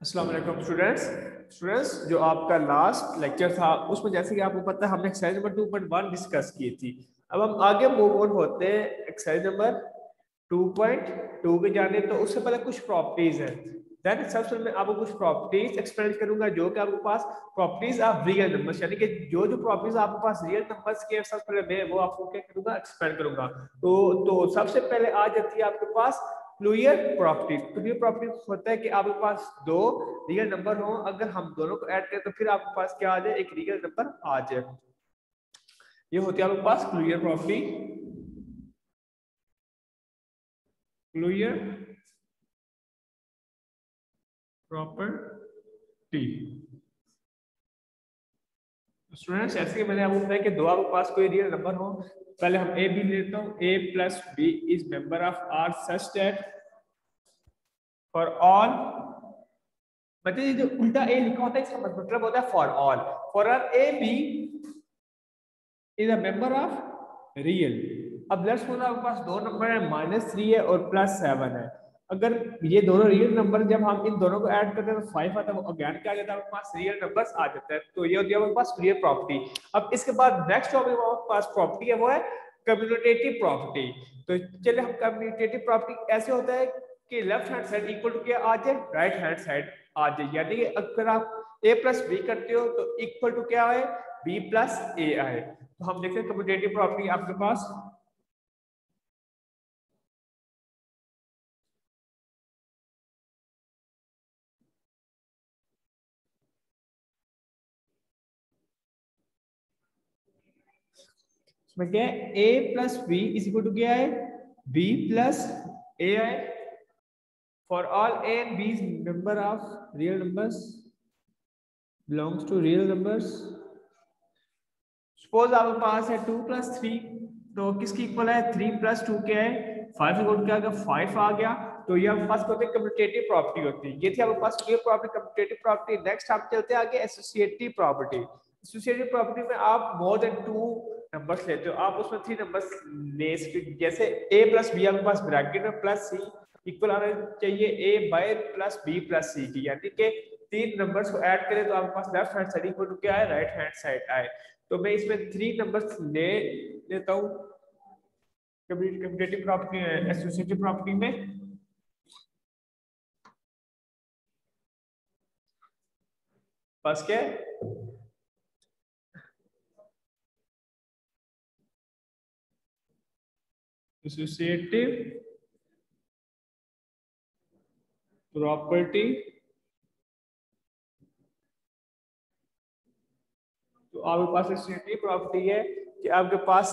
अस्सलाम वालेकुम स्टूडेंट्स जो आपका लास्ट लेक्चर था उसमें जैसे कि आपको पता है हमने एक्सरसाइज नंबर 2.1 डिस्कस की थी। अब हम आगे मूव ऑन होते हैं एक्सरसाइज नंबर 2.2 के जाने। तो उससे पहले कुछ प्रॉपर्टीज हैं। देन सबसे पहले मैं आपको कुछ प्रॉपर्टीज एक्सप्लेन करूंगा जो कि आपके पास प्रॉपर्टीज ऑफ रियल नंबर्स, यानी कि जो प्रॉपर्टीज आपके पास रियल नंबर्स के सबसे पहले मैं वो आपको क्या करूंगा, एक्सप्लेन करूंगा। तो सबसे पहले आ जाती है आपके पास क्लियर प्रॉपर्टी। क्लियर प्रॉपर्टी होता है कि आपके पास दो रियल नंबर हो, अगर हम दोनों को ऐड करें तो फिर आपके पास क्या आ जाए, एक रियल नंबर आ जाए। ये होती है आपके पास clear property. Clear property students, जैसे कि मैंने आपको बताया कि दो आपके पास कोई रियल नंबर हो, पहले हम ए बी लेता हूं। A plus B is member of R such that for all, मतलब ये जो उल्टा ए लिखा होता है इसका मतलब होता है for all. For R A B is a member of real. अब लेट्स सपोज आपके पास दो नंबर है, -3 है और +7 है। अगर ये दोनों रियल नंबर जब हम इन दोनों को ऐड करते हैं तो 5 आता है, वो अगेन क्या आ जाता है आपके पास, रियल नंबर्स आ जाता है। तो ये होती है आपके पास क्लियर प्रॉपर्टी। अब इसके बाद नेक्स्ट जो आपके पास प्रॉपर्टी है वो है कम्यूटेटिव प्रॉपर्टी। तो चलिए हम कम्यूटेटिव प्रॉपर्टी ऐसे होता है कि left hand side equal to क्या आ जाए, राइट हैंड साइड आ जाए। यानी कि अगर आप a प्लस बी करते हो तो इक्वल टू क्या आए, b प्लस ए आए। तो हम देखते हैं कम्यूटेटिव प्रॉपर्टी आपके पास में क्या है, a plus B is equal to क्या है, b प्लस ए आए। For all a and b member of real numbers belongs to real numbers। Suppose आपके पास है 2 प्लस 3, तो किसकी इक्वल है, 3 प्लस 2 क्या है, 5 इक्वल क्या आ गया, 5 आ गया। तो ये आपके पास कम्यूटेटिव प्रॉपर्टी होती है। ये थी आपके पास clear property, commutative property. Next आप चलते हैं आगे एसोसिएटिव प्रॉपर्टी। एसोसिएटिव प्रॉपर्टी में आप मोर देन 2 नंबर्स लेते हो, आप उसमें 3 नंबर्स ले सकते। जैसे a प्लस बी आपके पास ब्रैकेट में प्लस सी इक्वल आना चाहिए a by plus B plus C की, यानी कि 3 नंबर्स को ऐड करें तो आपके पास left hand side equal to क्या है, राइट हैंड साइड आए। तो मैं इसमें 3 नंबर्स ले लेता हूं कम्यूटेटिव प्रॉपर्टी एसोसिएटिव प्रॉपर्टी में। फर्स्ट क्या है, एसोसिएटिव प्रॉपर्टी। तो आपके पास एसोसिएटिव प्रॉपर्टी है कि आपके पास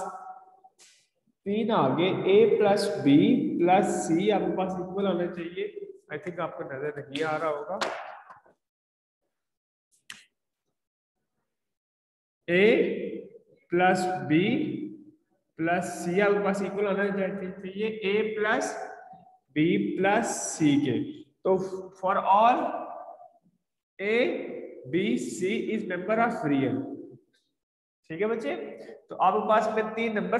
3 आगे a प्लस बी प्लस सी आपके पास इक्वल होना चाहिए। आई थिंक आपको नजर नहीं आ रहा होगा, a प्लस बी प्लस सी आपके पास इक्वल होना चाहिए a plus B plus C के। तो for all a b c is member of real. ठीक है बच्चे, तो आपके पास मैं 3 नंबर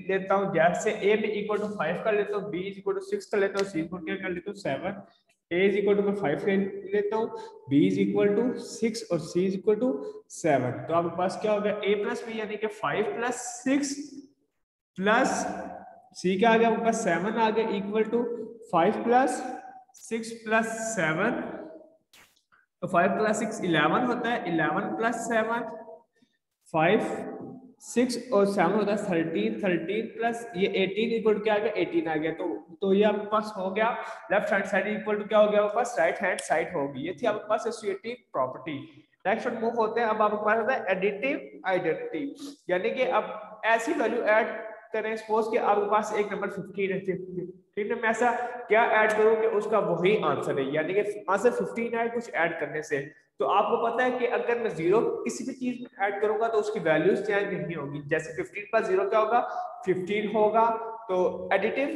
लेता हूं। जैसे a में इक्वल टू 5 कर लेता हूं, b इज इक्वल टू 6 कर लेता हूं, c इक्वल क्या कर लेता हूं 7। a इज इक्वल टू मैं 5 ले लेता हूं, b इज इक्वल टू 6 और c इज इक्वल टू 7। तो आपके पास क्या हो गया, a प्लस b यानी कि 5 प्लस 6 प्लस c क्या आ गया आपके पास 7 आ गया इक्वल टू 5 प्लस 6 प्लस 7। तो 5 प्लस 6 11 होता है, 11 प्लस 7 5 6 और 7 होता है 13, 13 प्लस ये 18 इक्वल टू क्या आ गया, 18 आ गया। तो ये आपके पास हो गया left hand side equal to क्या हो गया आपके पास, राइट हैंड साइड होगी। ये थी आपके पास associative property. Next one move होते हैं। अब आपके पास होता है एडिटिव आइडेंटिटी, यानी कि अब ऐसी वैल्यू ऐड करें। सपोज कि आपके पास एक नंबर 15 है, ठीक है, मैं ऐसा क्या ऐड करूं कि उसका वही आंसर है, यानी कि आंसर 15 है कुछ ऐड करने से। तो आपको पता है कि अगर मैं 0 किसी भी चीज में ऐड करूंगा तो उसकी वैल्यूज चेंज नहीं होगी। जैसे 15 पर 0 क्या होगा, 15 होगा। तो एडिटिव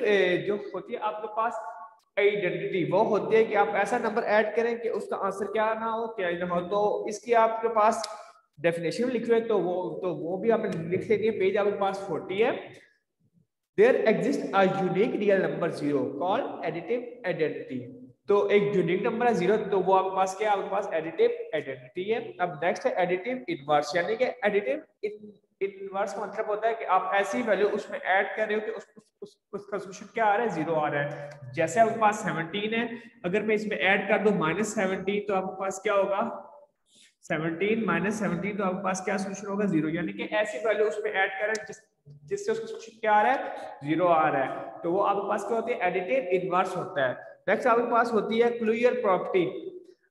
जो होती है आपके पास आइडेंटिटी, वो होती है कि आप ऐसा नंबर ऐड करें कि उसका आंसर क्या ना हो, क्या ना हो। तो इसकी आपके पास डेफिनेशन लिख रहे तो वो भी आपने लिख लेनी है। पेज आपके पास 40 है। There exists a unique real number 0 called additive identity। तो एक यूनिक नंबर है 0, तो वो आपके पास क्या है, आपके पास एडिटिव आइडेंटिटी है। अब नेक्स्ट है एडिटिव इनवर्स, यानी कि एडिटिव इनवर्स का मतलब होता है कि आप ऐसी वैल्यू उसमें ऐड कर रहे हो कि उसका सॉल्यूशन क्या आ रहा है, 0 आ रहा है। जैसे आपके पास 17 है, अगर मैं इसमें ऐड कर दूं -17, तो आपके पास क्या होगा, 17 -17, तो आपके पास क्या सॉल्यूशन होगा, 0। यानी कि ऐसी वैल्यू उसमें ऐड कर रहे हैं जिससे उसका सॉल्यूशन क्या आ रहा है, 0 आ रहा है। तो वो आपके पास क्या होती है, एडिटिव इनवर्स होता है। नेक्स्ट आपके पास होती है क्लूयर प्रॉपर्टी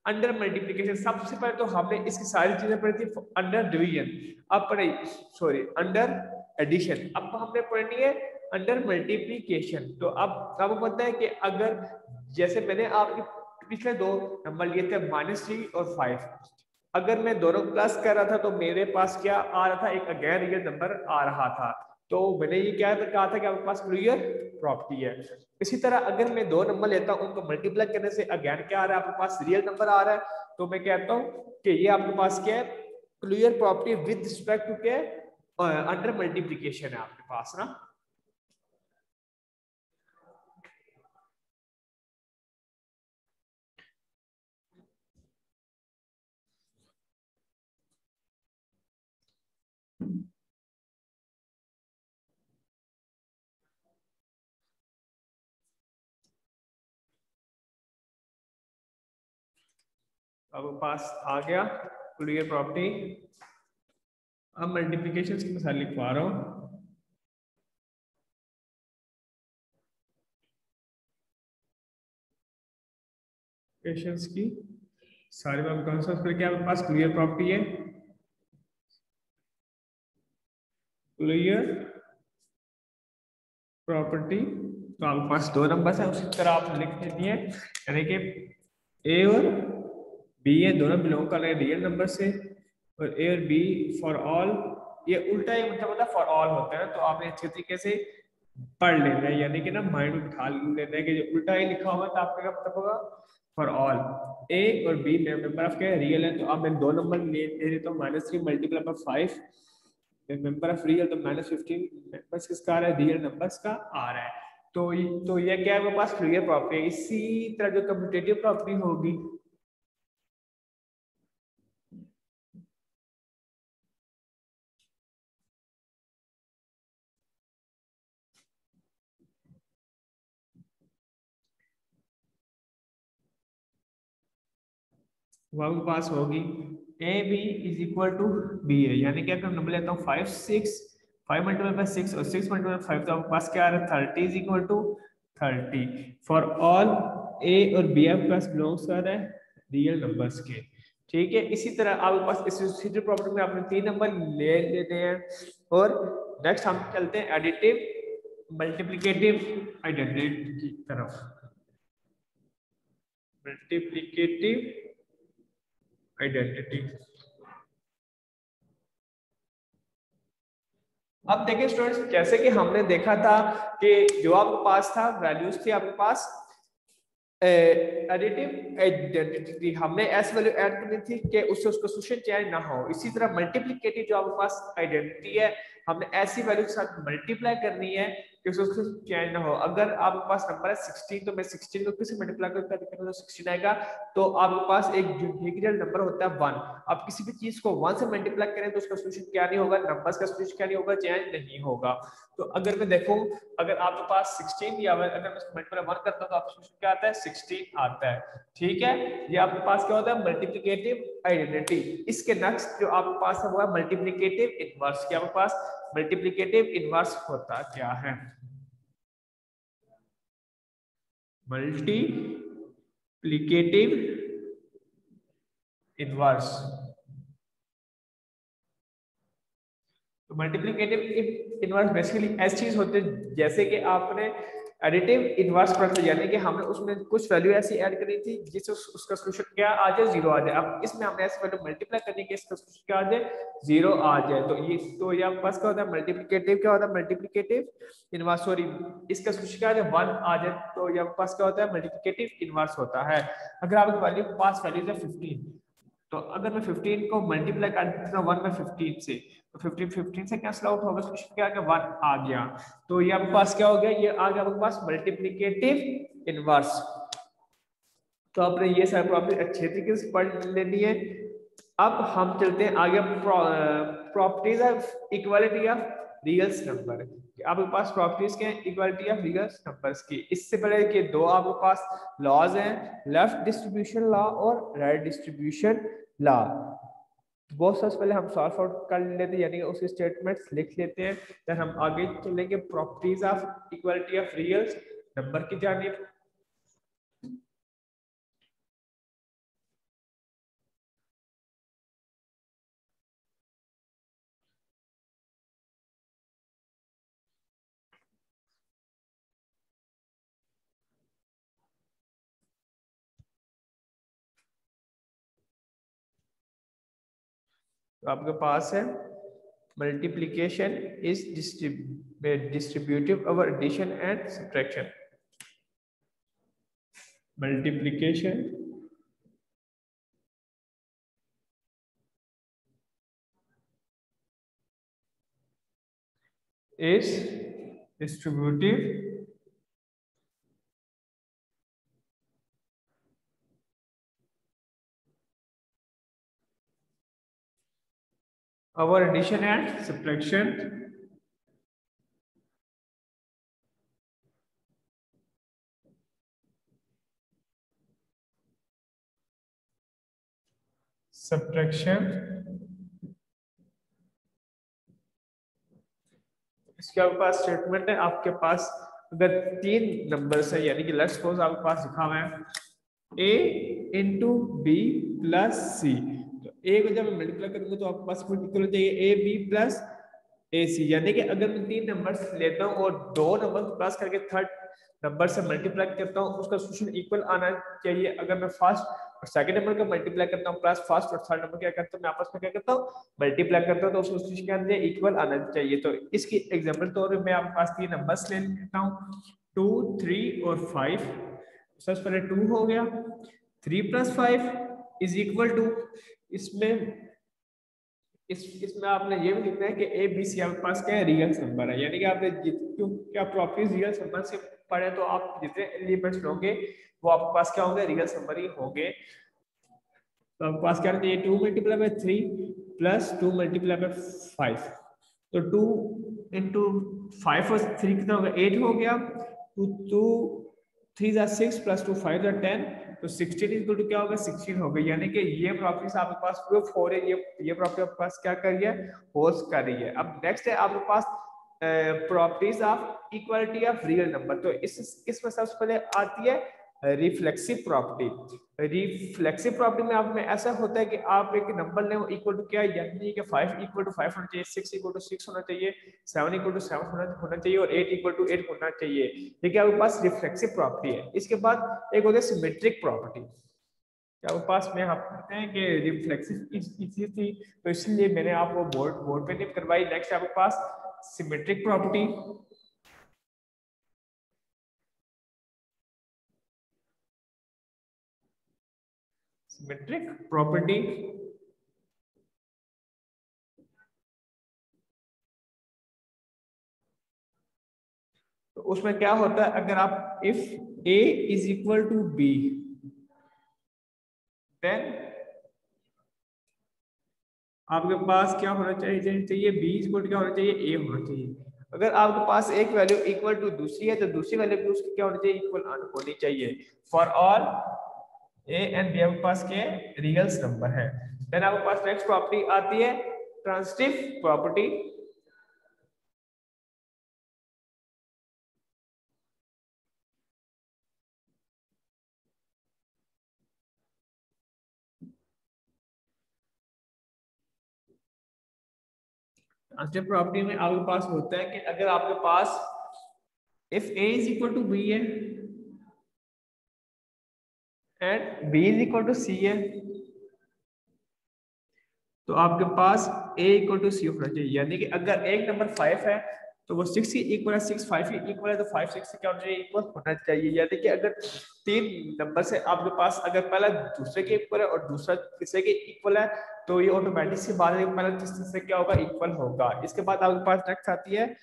अंडर मल्टीप्लिकेशन। सबसे पहले तो हमने इसकी सारी चीजें पढ़ी थी अंडर डिवीजन, अब पढ़ी सॉरी अंडर एडिशन, अब हमने पढ़नी है अंडर मल्टीप्लिकेशन। तो अब आपको पता है कि अगर जैसे मैंने आपके पिछले दो नंबर लिए थे -3 और 5, अगर मैं दोनों प्लस कर रहा था तो मेरे पास क्या आ रहा था, एक अगेन रियल नंबर आ रहा था। तो मैंने ये क्या कहा था कि आपके पास क्लियर प्रॉपर्टी है। इसी तरह अगर मैं दो नंबर लेता हूं, उनको मल्टीप्लाई करने से अगेन क्या आ रहा है, आपके पास रियल नंबर आ रहा है। तो मैं कहता हूं कि ये आपके पास क्या है, clear property with respect to क्या अंडर मल्टीप्लीकेशन है आपके पास ना। अब पास आ गया क्लियर प्रॉपर्टी। अब मल्टीप्लिकेशन की मिसाल लिखवा रहा हूं। पेशेंस की सारी बात कॉन्सेप्ट पर क्या आपके पास क्लियर प्रॉपर्टी है, क्लियर प्रॉपर्टी। तो आपके पास दो नंबर है, उसी तरह आप लिख देती है, यानी कि ए और बी ये दोनों बिलोंग कर रहे हैं रियल नंबर से, और ए और बी फॉर ऑल, ये उल्टा ही मतलब होता है फॉर ऑल होता है। तो आपने अच्छे तरीके से पढ़ लेना है, यानी कि ना माइंड में बिठा लेना है कि जो उल्टा ही लिखा होगा तो आपका क्या मतलब होगा, फॉर ऑल ए और बी मेंबर ऑफ क्या रियल है। तो अब मैं दो नंबर ले लेता हूँ, -3 multiply by 5 member of real, तो -15 मेंबर्स किसका आ रहा है, रियल नंबर्स का आ रहा है। तो ये क्या है, मेरे पास क्लियर प्रॉपर्टी है। इसी तरह जो कम्यूटेटिव प्रॉपर्टी होगी, वो आपके पास होगी A B is equal to B है, यानी कि अगर नंबर लेता हूँ 5 6, 5 मल्टीप्लाई बाय 6 और 6 मल्टीप्लाई 5, तो आपके पास क्या आ रहा है, 30 is equal to 30 for all A और बी आपके पास बिलोंग्स कर रहा है रियल नंबर्स के। ठीक है, इसी तरह आपके पास एसोसिएटिव प्रॉपर्टी में आपने 3 नंबर ले लेते हैं। और नेक्स्ट हम चलते हैं एडिटिव मल्टीप्लिकेटिव आइडेंटिटी की तरफ। मल्टीप्लिकेटिव आइडेंटिटी, अब देखिए स्टूडेंट्स, जैसे कि हमने देखा था कि जो आपके पास था वैल्यूज थी आपके पास एडिटिव आइडेंटिटी, हमने ऐसी वैल्यू ऐड करनी थी कि उससे उसका सॉल्यूशन चेंज ना हो। इसी तरह मल्टीप्लिकेटिव जो आपके पास आइडेंटिटी है, हमने ऐसी वैल्यू के साथ मल्टीप्लाई करनी है कि उसका चेंज ना हो। अगर आपके पास नंबर है 16, तो मैं 16 को किसी मल्टीप्लाई करके तो 16 आएगा। तो आपके पास एक यूनिक रियल नंबर होता है 1। आप किसी भी चीज को 1 से मल्टीप्लाई करें तो उसका सॉल्यूशन क्या नहीं होगा, नंबर्स का सॉल्यूशन क्या नहीं होगा, चेंज नहीं होगा। तो अगर मैं देखूं, अगर आपके पास 16 दिया हुआ है, अगर मैं उसको मल्टीप्लाई 1 करता हूं तो आपका सॉल्यूशन क्या आता है, 16 आता है। ठीक है, ये आपके पास क्या होता है, मल्टीप्लिकेटिव आइडेंटिटी। इसके नेक्स्ट जो आपके पास है वो है मल्टीप्लिकेटिव इनवर्स। क्या आपके पास मल्टीप्लिकेटिव इनवर्स होता क्या है, मल्टीप्लिकेटिव इनवर्स। तो मल्टीप्लिकेटिव इनवर्स बेसिकली ऐसी चीज होती है जैसे कि आपने एडिटिव इनवर्स पढ़ा था, यानी कि हमने उसमें कुछ वैल्यू ऐसी ऐड करी थी जिससे उसका सॉल्यूशन क्या आ जाए, 0 आ जाए। अब इसमें हमने ऐसी वैल्यू मल्टीप्लाई करनी है इसका सॉल्यूशन क्या आ जाए, 0 आ जाए। तो ये आपके पास क्या होता है, मल्टीप्लिकेटिव क्या होता है, मल्टीप्लिकेटिव इनवर्स, सॉरी इसका सॉल्यूशन क्या आ जाए, 1 आ जाए। तो ये आपके पास क्या होता है, मल्टीप्लिकेटिव इनवर्स होता है। अगर आपके वैल्यू के पास वैल्यूज है 15, तो अगर मैं 15 को मल्टीप्लाई कर देता हूं 1 बाय 15 से, तो 15 से कैंसिल आउट होगा, सॉल्यूशन क्या आ गया, 1 आ गया। तो ये आपके पास क्या हो गया, ये आ गया आपके पास मल्टीप्लिकेटिव इनवर्स। तो आपने ये सारी प्रॉपर्टी अच्छे तरीके से पढ़ लेनी है। अब हम चलते हैं आगे, properties of equality of reals number. आपके पास प्रॉपर्टीज के इक्वालिटी ऑफ रियल्स नंबर्स की। इससे पहले कि दो आपके पास लॉज हैं, लेफ्ट डिस्ट्रीब्यूशन लॉ और राइट डिस्ट्रीब्यूशन लॉ। बहुत सबसे पहले हम सॉल्व आउट कर लेते हैं, यानी कि उसके स्टेटमेंट्स लिख लेते हैं, फिर हम आगे चलेंगे properties of equality of reals number की जानिब। तो आपके पास है multiplication is distributive over addition and subtraction. Multiplication is distributive over addition and subtraction. इसके आपके पास स्टेटमेंट है। आपके पास अगर तीन नंबर्स है, यानी कि लेट्स सपोज आपके पास लिखा हुआ है a इंटू बी प्लस सी, तो a को जब मैं मल्टीप्लाई करूंगा तो आपके पास इक्वल हो जाएगा ए बी प्लस ए सी। यानी कि अगर मैं तीन नंबर्स लेता हूँ और दो नंबर प्लस करके थर्ड नंबर से मल्टीप्लाई करता हूँ, उसका सोल्यूशन इक्वल आना चाहिए। अगर मैं फर्स्ट और सेकंड नंबर का मल्टीप्लाई करता हूँ प्लस फर्स्ट और थर्ड नंबर क्या करता हूँ, मैं आपस में क्या करता हूँ, मल्टीप्लाई करता हूँ, तो उसका सोल्यूशन क्या आना चाहिए, इक्वल आना चाहिए। तो इसकी एग्जांपल तौर पे मैं आपके पास तीन नंबर्स ले लेता हूँ, 2 3 और 5। सबसे पहले 2 हो गया, 3 + 5 इज इक्वल टू, इसमें आपने ये भी लिखना है कि ए बी सी आपके पास क्या है, रियल नंबर है। यानी कि आपने क्योंकि आप प्रॉपर्टीज रियल नंबर से पढ़े, तो आप जितने एलिमेंट्स लोगे वो आपके पास क्या होंगे, रियल नंबर ही होंगे। तो आपके पास क्या रहता है, 2 × 3 प्लस 2 × 5, तो 2 × 5 और 3 कितना होगा, 8 हो गया। 2 3 = 6 प्लस 2 5 = 10, तो 16 इक्वल टू क्या होगा, 16 हो गई। यानी कि ये प्रॉपर्टीज आपके पास प्रूफ हो रही है, ये प्रॉपर्टी आपके पास क्या कर रही है, होल्ड कर रही है। अब नेक्स्ट है आपके पास properties of equality of real number. तो इसमें सबसे पहले आती है रिफ्लेक्सिव प्रॉपर्टी। रिफ्लेक्सिव प्रॉपर्टी में आप में ऐसा होता है कि आप एक नंबर लें, इक्वल टू क्या है, यानी कि 5 = 5 होना चाहिए, 6 = 6 होना चाहिए, 7 = 7 होना चाहिए और 8 = 8 होना चाहिए। ठीक है, आपके पास रिफ्लेक्सिव प्रॉपर्टी है। इसके बाद एक होता है सिमेट्रिक प्रॉपर्टी। आपके पास में आप कहते हैं कि रिफ्लेक्सिव इसी थी, तो इसलिए मैंने आपको बोर्ड पे नहीं करवाई। नेक्स्ट आपके पास सिमेट्रिक प्रॉपर्टी। सिमेट्रिक प्रॉपर्टी तो उसमें क्या होता है, अगर आप इफ a = b, देन आपके पास क्या होना चाहिए b = क्या होना चाहिए, a होना चाहिए। अगर आपके पास एक वैल्यू इक्वल टू दूसरी है, तो दूसरी वैल्यू भी उसकी क्या होनी चाहिए, इक्वल होनी चाहिए। For all a and b आपके पास के रियल्स नंबर है। देन आपके पास नेक्स्ट प्रॉपर्टी आती है ट्रांजिटिव प्रॉपर्टी। ट्रांजिटिव प्रॉपर्टी में आपके पास होता है कि अगर आपके पास इफ a = b है एंड b = c है, तो आपके पास a = c होना चाहिए। यानी कि अगर एक नंबर 5 है तो वो 6 के इक्वल है, 6 5 के इक्वल है, तो 5 6 से क्या होना चाहिए, इक्वल होना चाहिए। यानी कि अगर तीन नंबर से आपके पास अगर पहला दूसरे के इक्वल है और दूसरा तीसरे के इक्वल है, तो ये ऑटोमेटिक सी बात है, पहला तीसरे से क्या होगा, इक्वल होगा। इसके बाद आपके पास नेक्स्ट आती है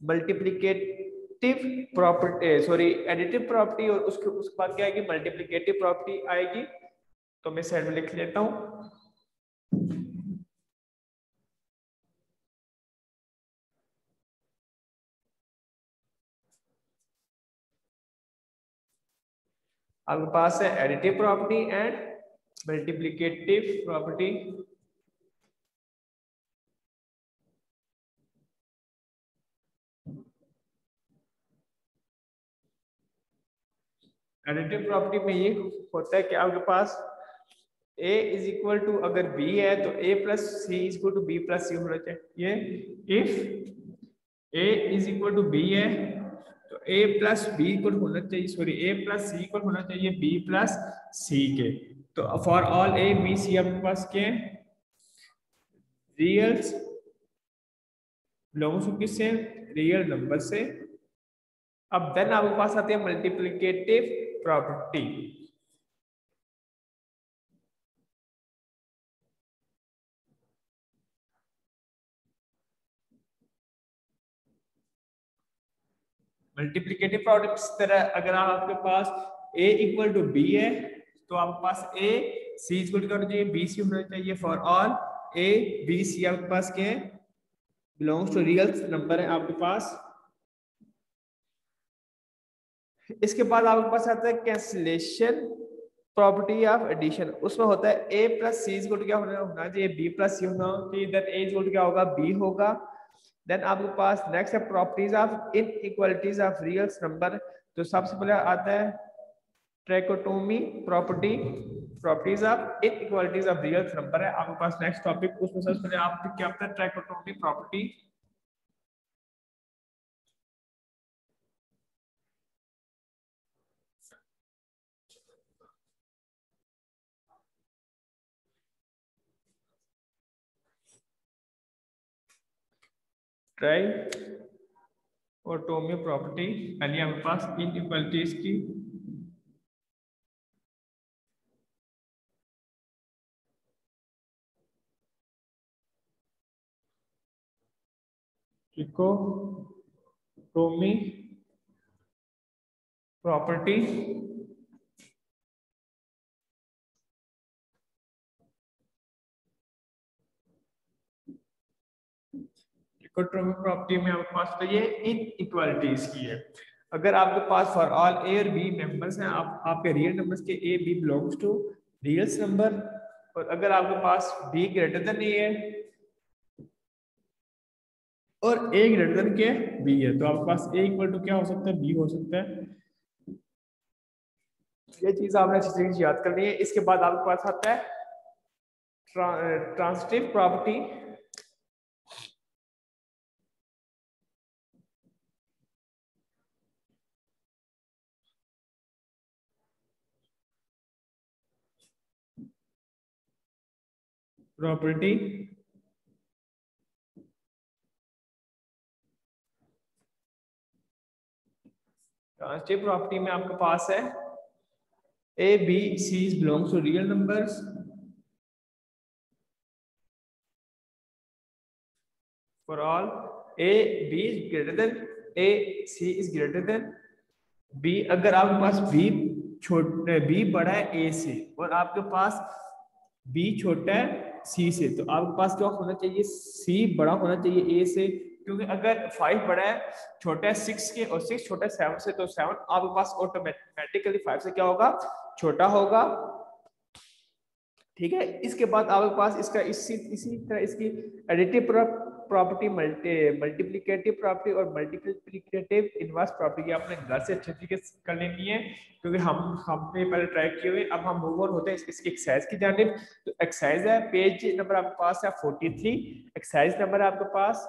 मल्टीप्लिकेट प्रॉपर्टी, सॉरी एडिटिव प्रॉपर्टी, और उसके बाद क्या आएगी, मल्टीप्लिकेटिव प्रॉपर्टी आएगी। तो मैं साइड में लिख लेता हूं। आपके पास है additive property and multiplicative property. Additive property में ये होता है कि आपके पास a इज इक्वल टू, अगर b है तो a plus C is equal to b plus C होना चाहिए। If a is equal to b है तो a प्लस b इक्वल होना चाहिए, sorry a plus C equal होना चाहिए b प्लस सी के। तो for all a b c आपके पास के रियल्स बिलोंग्स टू किससे, रियल नंबर से। अब देन आपके पास आती है मल्टीप्लिकेटिव प्रॉपर्टी। मल्टीप्लिकेटिव प्रॉपर्टी इस तरह, अगर आपके पास a इक्वल टू b है तो आपके पास a c इक्वल टू होना चाहिए b c होना चाहिए। For all a b c आपके पास क्या है, बिलोंग्स टू रियल नंबर है आपके पास। इसके बाद आपके पास आता है कैंसिलेशन प्रॉपर्टी ऑफ एडिशन। उसमें होता है a plus C equal to क्या होना चाहिए, b प्लस सी होना चाहिए। देन a इक्वल टू क्या होगा, b होगा। देन आपके पास नेक्स्ट है properties of inequalities of real number. तो सबसे पहले आता है trichotomy property, properties of inequalities of real number है आपके पास नेक्स्ट टॉपिक। उसमें सबसे पहले आप क्या होता है ट्राइकोटोमी प्रॉपर्टी। ट्राइकोटोमी प्रॉपर्टी पहले आपके पास इनइक्वालिटीज की ट्राइकोटोमी प्रॉपर्टी। ट्राइकोटोमी प्रॉपर्टी में आपके पास तो ये इनइक्वालिटीज की है। अगर आपके पास फॉर ऑल ए और बी मेंबर्स हैं, आपके रियल नंबर्स के A B belongs to real number, और अगर आपके पास बी ग्रेटर देन ए है और ए ग्रेटर देन के बी है, तो आपके पास ए इक्वल टू क्या हो सकता है, बी हो सकता है। ये चीज आपने अच्छी तरीके से याद करनी है। इसके बाद आपके पास आता है transitive property. Property transitive property में आपके पास है A B C belongs to real numbers, for all A B is greater than A C is greater than B. अगर आपके पास बी बड़ा है ए से और आपके पास बी छोटा है सी से, तो आपके पास क्या होना चाहिए, सी बड़ा होना चाहिए ए से। क्योंकि अगर 5 बड़ा है, छोटा है 6 के और 6 छोटा है 7 से, तो 7 आपके पास ऑटोमेटिकली 5 से क्या होगा, छोटा होगा। ठीक है। इसके बाद आपके पास इसका इसी तरह इसकी एडिटिव प्रॉपर्टी, मल्टीप्लिकेटिव प्रॉपर्टी और मल्टीप्लिकेटिव इनवर्स प्रॉपर्टी आपने घर से अच्छे तरीके से कर लेनी है, क्योंकि हमने पहले ट्राई किए हुए। अब हम मूव ऑन होते हैं इसकी एक्सरसाइज की जानिब। तो एक्सरसाइज है, पेज नंबर आपके पास है 43, एक्सरसाइज नंबर है आपके पास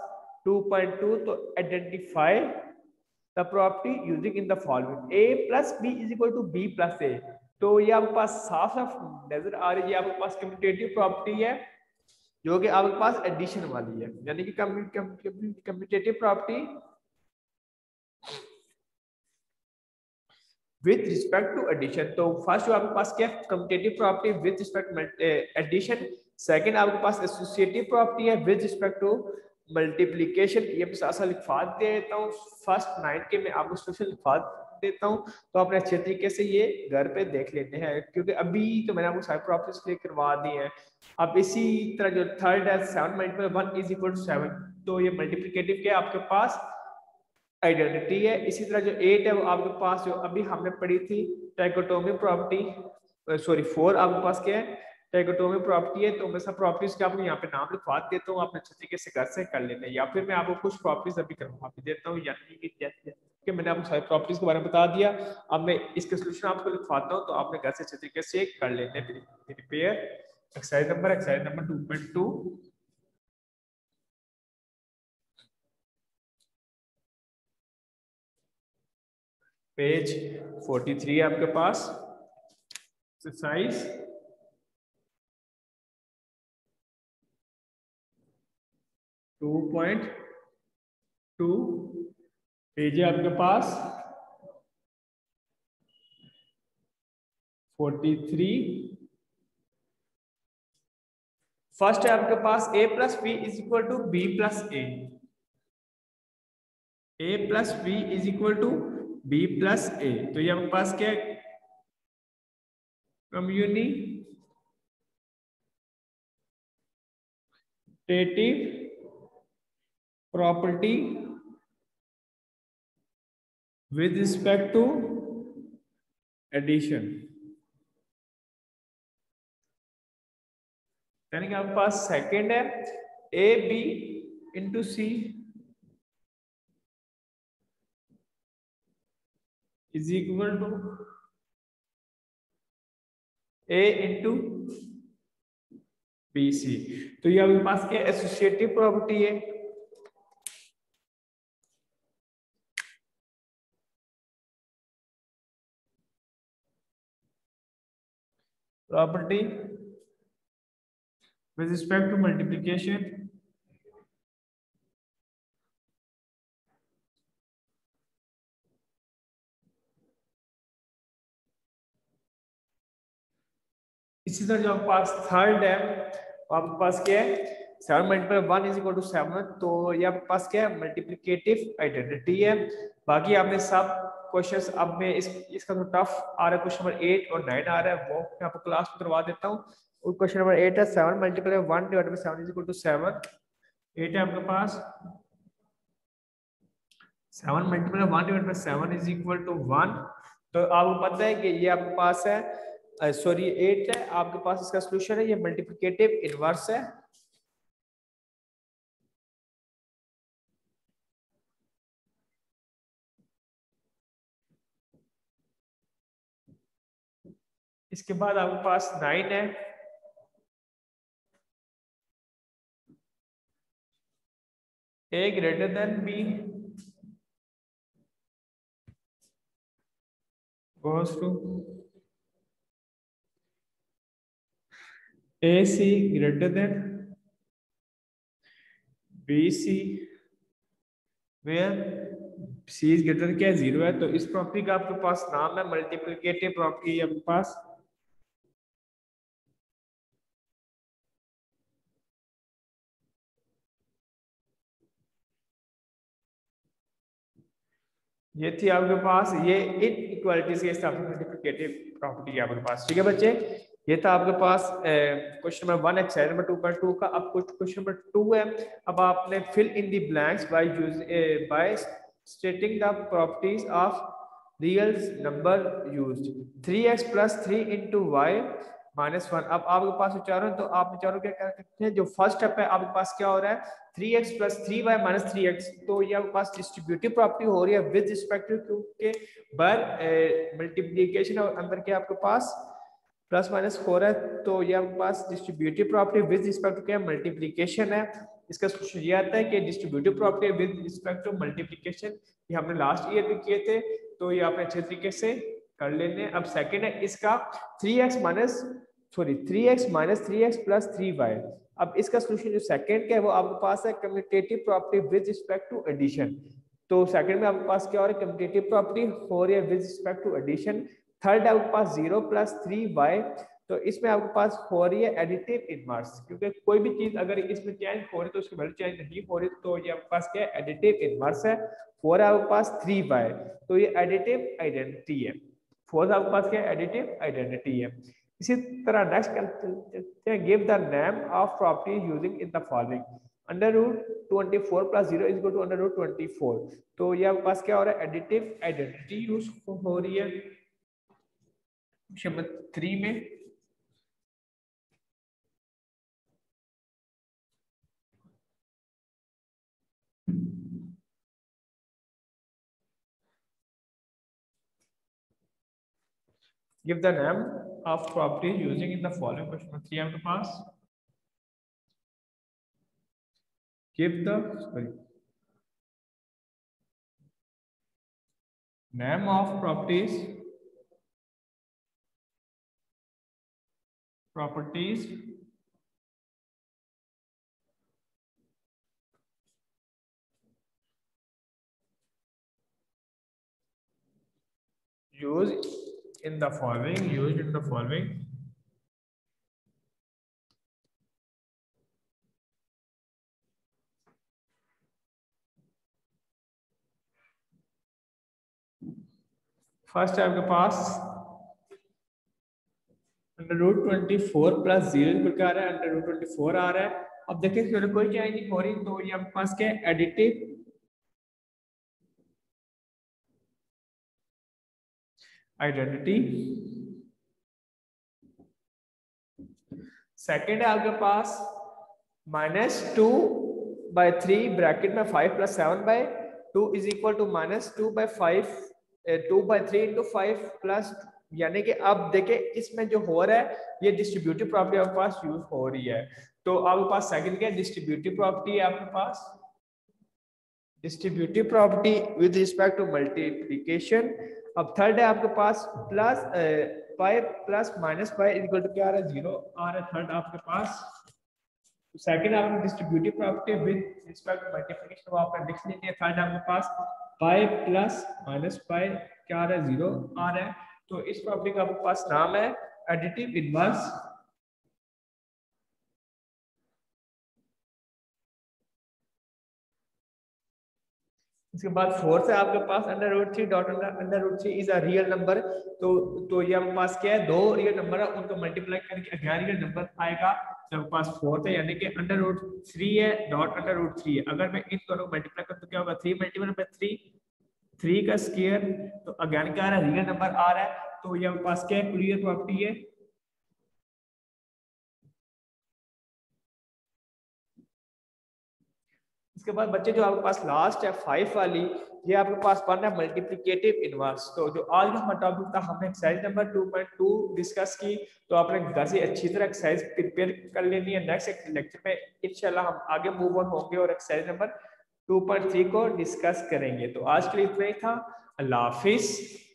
2.2। तो identify the property using in the following, a plus B is equal to B plus A. तो ये आपके पास साफ साफ नजर आ रही है, आपके पास कम्यूटेटिव प्रॉपर्टी है जो कि आपके पास एडिशन वाली है, यानी कि commutative property with respect to addition. तो फर्स्ट आपके पास क्या है, commutative property with respect addition. Second आपके पास एसोसिएटिव प्रॉपर्टी है विद रिस्पेक्ट टू मल्टीप्लीकेशन ये मैं साथ साथ लिखवा देता हूँ। फर्स्ट 9 के मैं आपको सोल्यूशन लिखवा देता हूँ, तो आपने अच्छे तरीके से ये घर पे देख लेते हैं, क्योंकि अभी तो मैंने आपको सारी प्रॉपर्टीज क्लियर करवा दी है। अब इसी तरह जो थर्ड है 7 मल्टीपल 1 इज इक्वल टू 7, तो ये मल्टीप्लिकेटिव के आपके पास आइडेंटिटी है। इसी तरह जो 8 है वो आपके पास जो अभी हमने पढ़ी थी ट्राइकोटोमी प्रॉपर्टी, सॉरी 4 आपके पास क्या है, ट्राइकोटोमी प्रॉपर्टी है। तो मैं सब प्रॉपर्टीज के आपको यहाँ पे नाम लिखवा देता हूँ, आपने अच्छे तरीके से घर से कर लेना है, या फिर मैं आपको कुछ प्रॉपर्टीज अभी करवा भी देता हूँ, यानी कि जैसे कि मैंने आपको सारी प्रॉपर्टीज के बारे में बता दिया। अब मैं इसके सोल्यूशन आपको लिखवाता हूँ, तो आपने घर से अच्छे तरीके से कर लेना है। प्रिपेयर एक्सरसाइज नंबर 2.2 पेज 43 आपके पास एक्सरसाइज 2.2 पेज है आपके पास 43। फर्स्ट है आपके पास a plus B is equal to B plus A plus B is equal to B plus A. तो ये आपके पास क्या है, commutative property with respect to addition. यानी कि आपके पास सेकेंड है A B into C is equal to A into B C. तो ये आपके पास क्या एसोसिएटिव प्रॉपर्टी है। Property with respect to multiplication इसी तरह जो आपके पास थर्ड है आपके पास क्या है 7 मल्टीपल 1 इज इक्वल टू 7, तो ये आपके पास क्या है मल्टीप्लिकेटिव आइडेंटिटी है। बाकी आपने सब क्वेश्चंस अब मैं इसका तो टफ आ रहा है, क्वेश्चन नंबर 8 और 9 आ रहा है, वो मैं आपको क्लास में करवा देता हूँ। और क्वेश्चन नंबर 8 है 7 multiple 1 divided by 7 is equal to 7। 8 है आपके पास 7 multiple 1 divided by 7 is equal to 1। तो आपको पता है कि ये आपके पास है सॉरी 8 है आपके पास, इसका सॉल्यूशन है ये मल्टीप्लिकेटिव इनवर्स है। इसके बाद आपके पास 9 है A greater than B goes to AC greater than BC where C is greater than क्या 0 है। तो इस प्रॉपर्टी का आपके पास नाम है मल्टीप्लिकेटिव प्रॉपर्टी। आपके पास ये थी आपके पास ये इनइक्वालिटीज के हिसाब से मल्टीप्लिकेटिव प्रॉपर्टी है आपके पास। ठीक है बच्चे, ये था आपके पास क्वेश्चन नंबर 1 एक्सरसाइज नंबर 2.2 का। अब क्वेश्चन नंबर 2 है, अब आपने fill in the blanks by stating the properties of real number used 3x plus 3 into Y minus 1। अब आपके पास विचारों, तो आप विचारों क्या कर सकते हैं, जो फर्स्ट स्टेप है आपके पास क्या हो रहा है 3x plus 3y minus 3x, तो ये आपके पास डिस्ट्रीब्यूटिव प्रॉपर्टी हो रही है विद रिस्पेक्ट टू, क्योंकि बार मल्टीप्लिकेशन और अंदर क्या आपके पास प्लस माइनस 4 है, तो ये आपके पास distributive property with respect to क्या मल्टीप्लिकेशन है। इसका सोल्यूशन ये आता है कि distributive property with respect to multiplication, ये हमने लास्ट ईयर भी किए थे, तो ये आपने अच्छे तरीके से कर लेने। अब सेकंड है इसका 3x minus 3x plus 3y। अब इसका सोल्यूशन जो सेकंड का है वो आपके पास है commutative property with respect to addition. तो सेकंड में आपके पास क्या हो रहा है कम्यूटेटिव प्रॉपर्टी हो रही है with respect to addition. Third है आपके पास 0 प्लस 3y तो इसमें आपके पास हो रही है एडिटिव इनवर्स, क्योंकि कोई भी चीज अगर इसमें चेंज हो रही तो उसकी वैल्यू चेंज नहीं हो रही, तो ये आपके पास क्या है, एडिटिव इनवर्स है। 4 है आपके पास 3y, तो ये एडिटिव आइडेंटिटी है। 4 आपके पास क्या है, एडिटिव आइडेंटिटी है। इसी तरह नेक्स्ट करते हैं, give the name of property using in the following. Under root 24 plus 0 is equal to under root 24। तो ये आपके पास क्या हो रहा है, एडिटिव आइडेंटिटी यूज हो रही है क्वेश्चन नंबर 3 में। Give the name of property using in the following question number 3 आपके पास। Give the name of properties used in the following first है आपके पास अंडर रूट 24 प्लस 0 क्या आ रहा है, अंडर रूट 24 आ रहा है। अब देखिए इसमें कोई चेंज नहीं हो रही, तो ये आपके पास क्या है, एडिटिव आइडेंटिटी। सेकेंड है आपके पास -2/3 ब्रैकेट में 5 + 7/2 इज इक्वल टू -2/5 2/3 × 5 प्लस, यानी कि अब देखें इसमें जो हो रहा है ये डिस्ट्रीब्यूटिव प्रॉपर्टी आपके पास यूज हो रही है। तो आपके पास सेकंड क्या है, डिस्ट्रीब्यूटिव प्रॉपर्टी है आपके पास, distributive property with respect to multiplication. अब थर्ड है आपके पास प्लस 5 + -5 इक्वल टू क्या आ रहा है, 0 आ रहा है थर्ड आपके पास। सेकंड आपकी distributive property with respect to multiplication वो आपने लिख लीजिए। थर्ड आपके पास 5 + -5 क्या आ रहा है, 0 आ रहा है। तो इस प्रॉपर्टी का आपके पास नाम है एडिटिव इनवर्स। इसके बाद फोर्थ है आपके पास under root 3 dot under root 3 is a real number. तो ये आपके पास क्या है, दो रियल नंबर है उनको मल्टीप्लाई करके 11 रियल नंबर आएगा। तो आपके पास फोर्थ है, यानी कि अंडर रूट 3 है डॉट अंडर रूट 3 है। अगर मैं इन दोनों को मल्टीप्लाई करूं तो क्या होगा, 3 × 3 का स्क्वायर, तो अगेन क्या आ रहा है, रियल नंबर आ रहा है। तो ये आपके पास क्या है, क्लियर प्रॉपर्टी है। इसके बाद बच्चे जो आपके पास लास्ट है 5 वाली, ये आपके पास बन रहा है मल्टीप्लिकेटिव इनवर्स। तो जो आज का हमारा टॉपिक था, हमने एक्सरसाइज नंबर 2.2 डिस्कस की। तो आपने घर से अच्छी तरह एक्सरसाइज प्रिपेयर कर लेनी है। नेक्स्ट लेक्चर में इंशाल्लाह हम आगे मूव ऑन होंगे और एक्सरसाइज नंबर 2.3 को डिस्कस करेंगे। तो आज के लिए इतना ही था। अल्लाह हाफिज।